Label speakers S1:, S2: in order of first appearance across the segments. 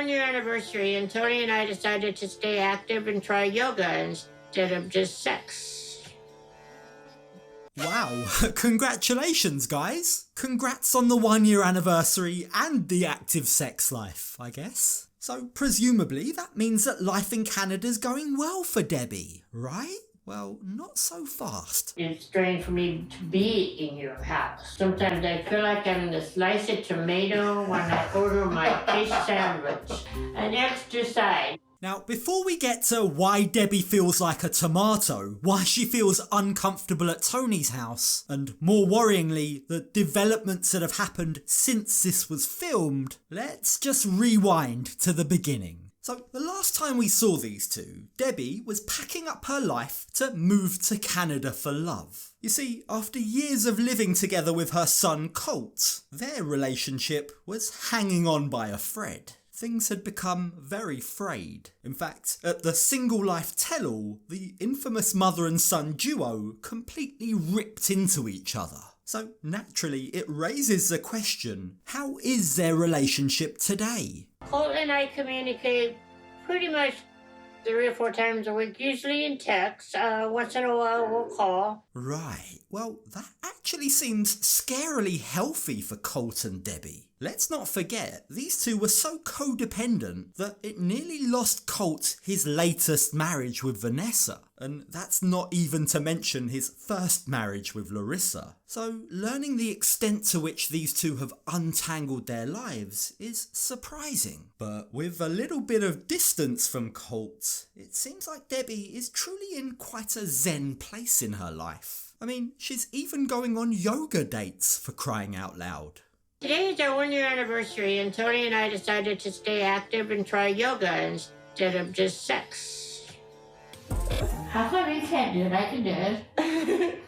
S1: 1 year anniversary, and Tony and I decided to stay active and try yoga instead of just sex.
S2: Wow, congratulations guys! Congrats on the 1 year anniversary and the active sex life, I guess. So presumably that means that life in Canada's going well for Debbie, right? Well, not so fast.
S1: It's strange for me to be in your house. Sometimes I feel like I'm gonna slice a tomato when I order my fish sandwich. An extra side.
S2: Now, before we get to why Debbie feels like a tomato, why she feels uncomfortable at Tony's house, and more worryingly, the developments that have happened since this was filmed, let's just rewind to the beginning. So, the last time we saw these two, Debbie was packing up her life to move to Canada for love. You see, after years of living together with her son Colt, their relationship was hanging on by a thread. Things had become very frayed. In fact, at the Single Life Tell-All, the infamous mother and son duo completely ripped into each other. So naturally, it raises the question, how is their relationship today?
S1: Colt and I communicate pretty much 3 or 4 times a week, usually in text. Once in a while we'll call.
S2: Right, well that actually seems scarily healthy for Colt and Debbie. Let's not forget, these two were so codependent that it nearly lost Colt his latest marriage with Vanessa. And that's not even to mention his first marriage with Larissa. So learning the extent to which these two have untangled their lives is surprising. But with a little bit of distance from Colt, it seems like Debbie is truly in quite a zen place in her life. I mean, she's even going on yoga dates, for crying out loud.
S1: Today is our 1 year anniversary, and Tony and I decided to stay active and try yoga instead of just sex. How come you can't do it? I can do it.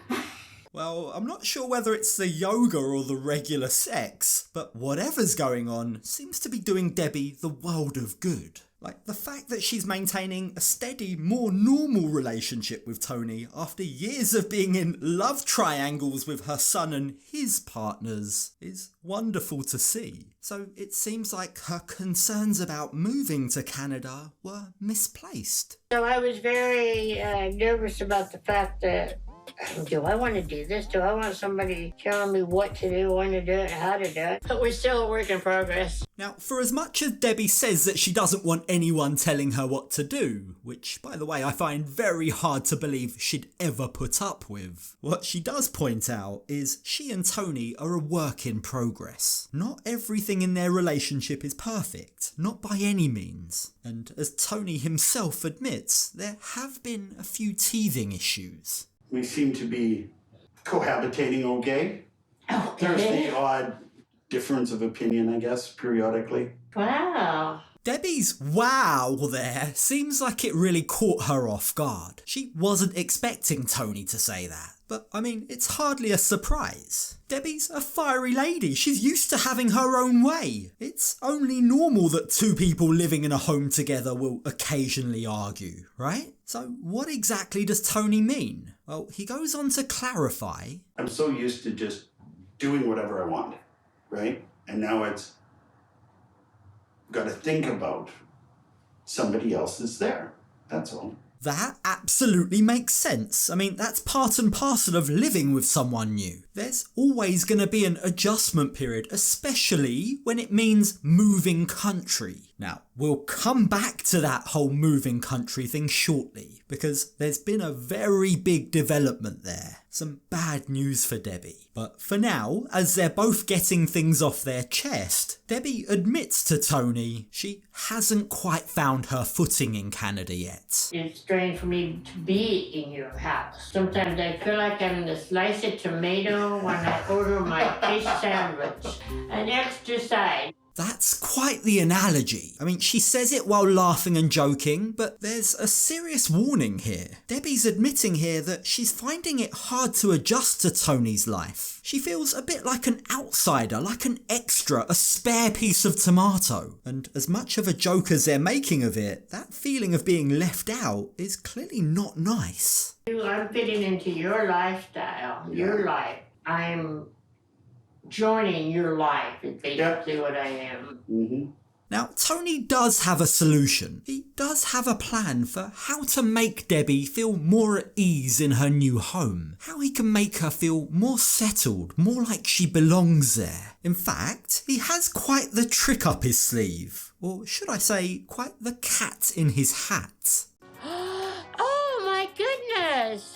S2: Well, I'm not sure whether it's the yoga or the regular sex, but whatever's going on seems to be doing Debbie the world of good. Like the fact that she's maintaining a steady, more normal relationship with Tony after years of being in love triangles with her son and his partners is wonderful to see. So it seems like her concerns about moving to Canada were misplaced.
S1: So I was very nervous about the fact that, do I want to do this? Do I want somebody telling me what to do, when to do it, and how to do it? But we're still a work in progress.
S2: Now, for as much as Debbie says that she doesn't want anyone telling her what to do, which, by the way, I find very hard to believe she'd ever put up with, what she does point out is she and Tony are a work in progress. Not everything in their relationship is perfect, not by any means. And as Tony himself admits, there have been a few teething issues.
S3: We seem to be cohabitating okay. There's the odd difference of opinion, I guess, periodically.
S1: Wow.
S2: Debbie's wow there seems like it really caught her off guard. She wasn't expecting Tony to say that. But, I mean, it's hardly a surprise. Debbie's a fiery lady. She's used to having her own way. It's only normal that two people living in a home together will occasionally argue, right? So what exactly does Tony mean? Well, he goes on to clarify.
S3: I'm so used to just doing whatever I want, right? And now it's got to think about somebody else is there. That's all.
S2: That absolutely makes sense. I mean, that's part and parcel of living with someone new. There's always going to be an adjustment period, especially when it means moving country. Now, we'll come back to that whole moving country thing shortly, because there's been a very big development there. Some bad news for Debbie. But for now, as they're both getting things off their chest, Debbie admits to Tony she hasn't quite found her footing in Canada yet.
S1: It's strange for me to be in your house. Sometimes I feel like I'm gonna slice a tomato when I order my fish sandwich. An extra side.
S2: That's quite the analogy. I mean, she says it while laughing and joking, but there's a serious warning here. Debbie's admitting here that she's finding it hard to adjust to Tony's life. She feels a bit like an outsider, like an extra, a spare piece of tomato. And as much of a joke as they're making of it, that feeling of being left out is clearly not nice.
S1: I'm fitting into your lifestyle, your life. I'm joining your life is basically what I am.
S3: Mm-hmm.
S2: Now, Tony does have a solution. He does have a plan for how to make Debbie feel more at ease in her new home. How he can make her feel more settled, more like she belongs there. In fact, he has quite the trick up his sleeve. Or should I say, quite the cat in his hat.
S1: Oh my goodness!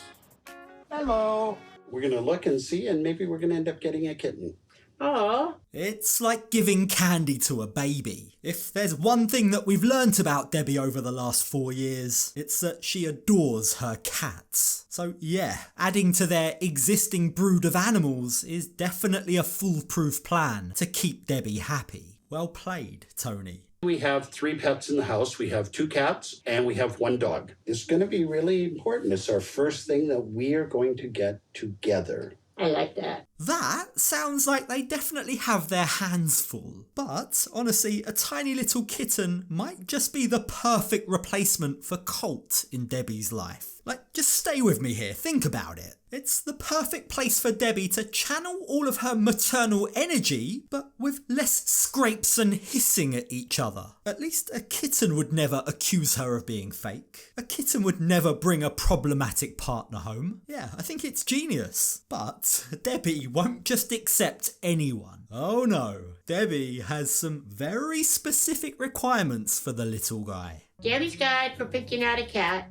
S3: Hello. We're going to look and see, and maybe we're going to end up getting a kitten.
S1: Oh.
S2: It's like giving candy to a baby. If there's one thing that we've learnt about Debbie over the last 4 years, it's that she adores her cats. So yeah, adding to their existing brood of animals is definitely a foolproof plan to keep Debbie happy. Well played, Tony.
S3: We have 3 pets in the house. We have 2 cats and we have 1 dog. It's going to be really important. It's our first thing that we are going to get together.
S1: I like that.
S2: That sounds like they definitely have their hands full. But honestly, a tiny little kitten might just be the perfect replacement for Colt in Debbie's life. Like, just stay with me here, think about it. It's the perfect place for Debbie to channel all of her maternal energy, but with less scrapes and hissing at each other. At least a kitten would never accuse her of being fake. A kitten would never bring a problematic partner home. Yeah, I think it's genius. But Debbie won't just accept anyone. Oh no, Debbie has some very specific requirements for the little guy.
S1: Debbie's guide for picking out a cat.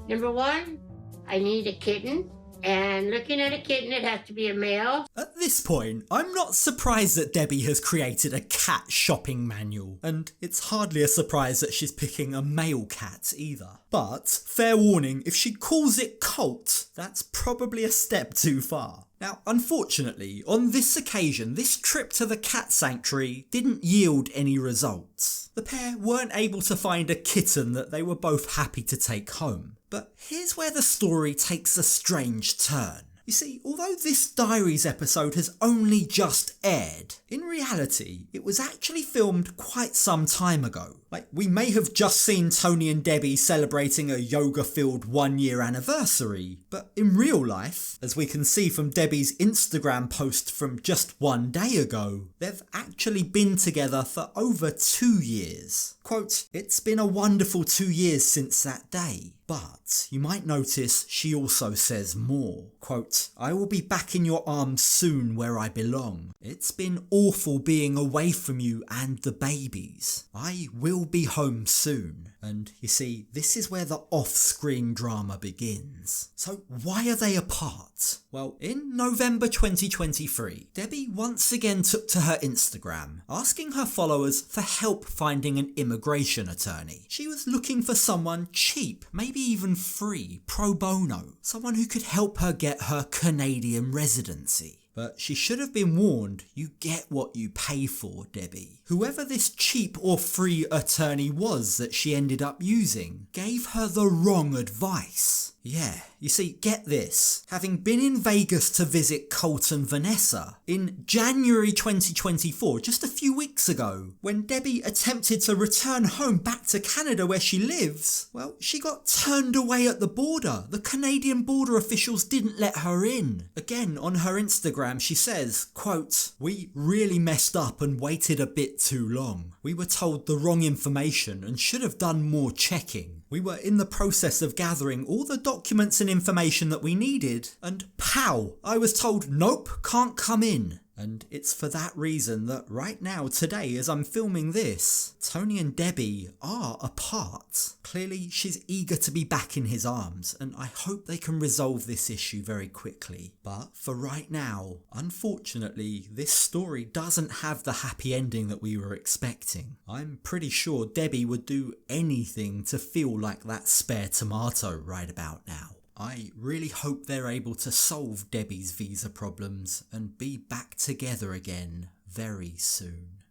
S1: Number 1, I need a kitten. And looking at a kitten, it has to be a male.
S2: At this point, I'm not surprised that Debbie has created a cat shopping manual, and it's hardly a surprise that she's picking a male cat either. But, fair warning, if she calls it Colt, that's probably a step too far. Now, unfortunately, on this occasion, this trip to the cat sanctuary didn't yield any results. The pair weren't able to find a kitten that they were both happy to take home. But here's where the story takes a strange turn. You see, although this Diaries episode has only just aired, in reality, it was actually filmed quite some time ago. Like, we may have just seen Tony and Debbie celebrating a yoga-filled 1-year anniversary, but in real life, as we can see from Debbie's Instagram post from just 1 day ago, they've actually been together for over 2 years. Quote, "It's been a wonderful 2 years since that day." But you might notice she also says more. Quote, "I will be back in your arms soon where I belong. It's been awful being away from you and the babies. I will be home soon." And you see, this is where the off-screen drama begins. So why are they apart? Well, in November 2023, Debbie once again took to her Instagram, asking her followers for help finding an immigration attorney. She was looking for someone cheap, maybe even free, pro bono, someone who could help her get her Canadian residency. But she should have been warned, you get what you pay for, Debbie. Whoever this cheap or free attorney was that she ended up using gave her the wrong advice. Yeah, you see, get this. Having been in Vegas to visit Colt and Vanessa in January 2024, just a few weeks ago, when Debbie attempted to return home back to Canada where she lives, well, she got turned away at the border. The Canadian border officials didn't let her in. Again, on her Instagram, she says, quote, "We really messed up and waited a bit too long. We were told the wrong information and should have done more checking. We were in the process of gathering all the documents and information that we needed, and pow, I was told, nope, can't come in." And it's for that reason that right now, today, as I'm filming this, Tony and Debbie are apart. Clearly, she's eager to be back in his arms, and I hope they can resolve this issue very quickly. But for right now, unfortunately, this story doesn't have the happy ending that we were expecting. I'm pretty sure Debbie would do anything to feel like that spare tomato right about now. I really hope they're able to solve Debbie's visa problems and be back together again very soon.